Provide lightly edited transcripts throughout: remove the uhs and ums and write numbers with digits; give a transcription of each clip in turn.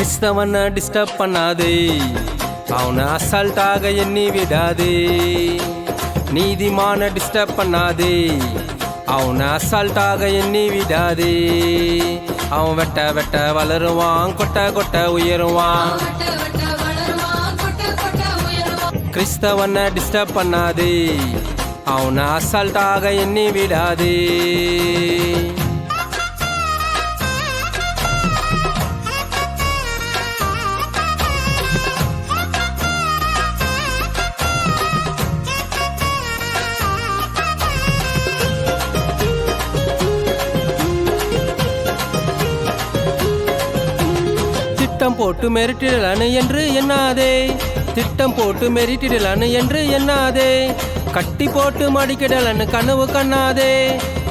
கிறிஸ்தவனை disturb பண்ணாதே, அவனை அசால்ட்டாக எண்ணி விடாதே. நீதிமான டிஸ்டர்ப் பண்ணாதே, அவனை அசால்ட்டாக எண்ணி விடாதே. அவன் வெட்ட வெட்ட வளருவான், கொட்ட கொட்ட உயருவான். கிறிஸ்தவனை டிஸ்டர்ப் பண்ணாதே, அவனை அசால்ட்டாக எண்ணி விடாதே. திட்டம் போட்டு மெரிட்டிடலான்னு என்று எண்ணாதே, திட்டம் போட்டு மெரிட்டிடலான்னு என்று எண்ணாதே. கட்டி போட்டு மடிக்கிடலன்னு கனவு கண்ணாதே,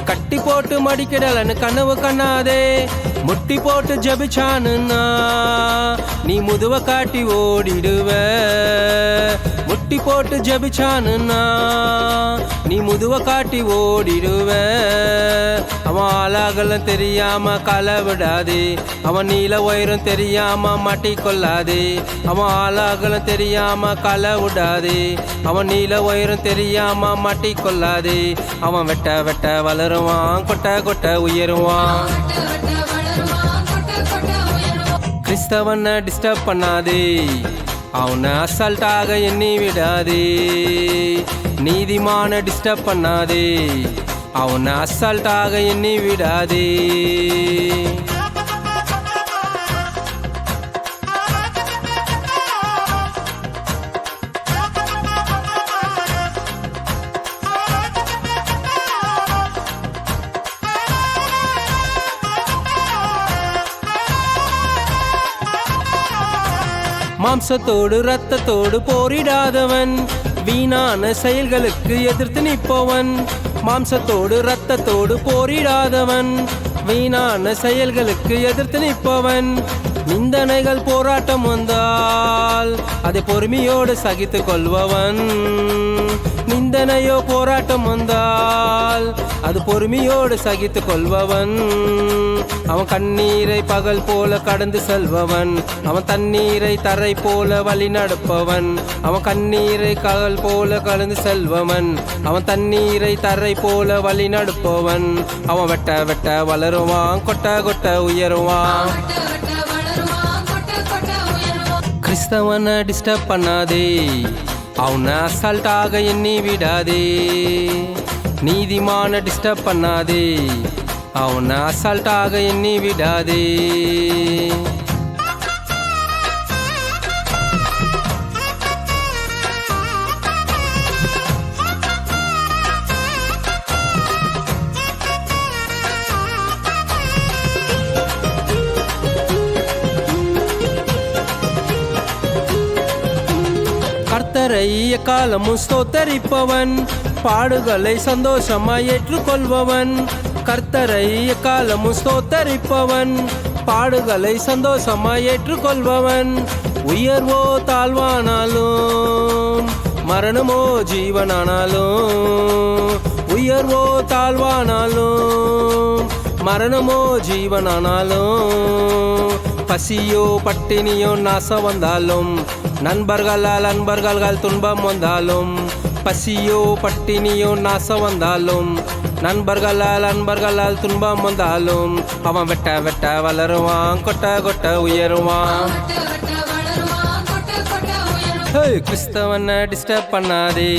கட்டி போட்டு மடிக்கிடலன்னு கனவு கண்ணாதே. முட்டி போட்டு ஜபிச்சானுன்னா நீ முதுவ காட்டி ஓடிடுவ. முட்டி போட்டு ஜபிச்சானுன்னா நீ முதுவ காட்டி ஓடிடுவ. அவன் ஆளாகலாம் தெரியாம களை விடாதே, அவன் நீல உயரம் தெரியாம மாட்டிக்கொள்ளாதே. அவன் ஆளாகலாம் தெரியாம களை விடாதே, அவன் நீல உயரம் தெரியாம மாட்டிக்கொள்ளாதே. அவன் வெட்ட வெட்ட வளருவான், கொட்ட கொட்ட உயருவான். கிறிஸ்தவனை டிஸ்டர்ப் பண்ணாதே, அவனை அசால்ட்டாக எண்ணி விடாதே. நீதிமான டிஸ்டர்ப் பண்ணாதே, அவனை அசால்ட்டாக எண்ணி விடாதே. மாம்சத்தோடு இரத்தத்தோடு போரிடாதவன், வீணான செயல்களுக்கு எதிர்த்து நிற்பவன். மாம்சத்தோடு இரத்தத்தோடு போரிடாதவன், வீணான செயல்களுக்கு எதிர்த்து நிற்பவன். நிந்தனைகள் போராட்டம் வந்தால் அதை பொறுமையோடு சகித்து கொள்பவன். நிந்தனையோ போராட்டம் வந்தால் அது பொறுமையோடு சகித்து கொள்பவன். அவன் கண்ணீரை பகல் போல கடந்து செல்பவன், அவன் தண்ணீரை தரை போல வழி நடப்பவன். அவன் கண்ணீரை பகல் போல கடந்து செல்பவன், அவன் தண்ணீரை தரை போல வழி நடப்பவன். அவன் வெட்ட வெட்ட வளருவான், கொட்ட கொட்ட உயருவான். கிறிஸ்தவனை டிஸ்டர்ப் பண்ணாதே, அவனை அசால்ட்டாக எண்ணி விடாதே. நீதிமான டிஸ்டர்ப் பண்ணாதே, அவனை அசால்ட்டாக எண்ணி விடாதே. கர்த்தரை எக்காலமும் ஸ்தோத்தரிப்பவன், பாடுகளை சந்தோஷமாய் ஏற்றுக்கொள்பவன். கர்த்தரை எக்காலமும் ஸ்தோத்தரிப்பவன், பாடுகளை சந்தோஷமாய் ஏற்றுக்கொள்பவன். உயர்வோ தாழ்வானாலும், மரணமோ ஜீவனானாலும். உயர்வோ தாழ்வானாலும், மரணமோ ஜீவனானாலும். பசியோ பட்டினியோ நாசம் வந்தாலும், நண்பர்களால் துன்பம் வந்தாலும். பசியோ பட்டினியோ நாசம் வந்தாலும், நண்பர்களால் துன்பம் வந்தாலும். அவன் வெட்ட வெட்ட வளருவான், கொட்ட கொட்ட உயருவான். கிறிஸ்தவனை டிஸ்டர்ப் பண்ணாதே,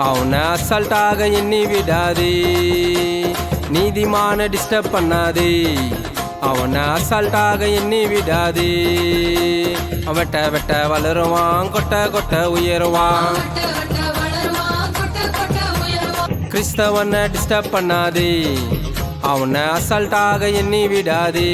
அவனை அசால்ட்டாக எண்ணி விடாதே. நீதிமான டிஸ்டர்ப் பண்ணாதே, அவனை அசால்ட்டாக எண்ணி விடாதே. வெட்ட வெட்ட வளருவான், கொட்ட கொட்ட உயருவான். கிறிஸ்தவனை டிஸ்டர்ப் பண்ணாதே, அவனை அசால்ட்டாக எண்ணி விடாதே.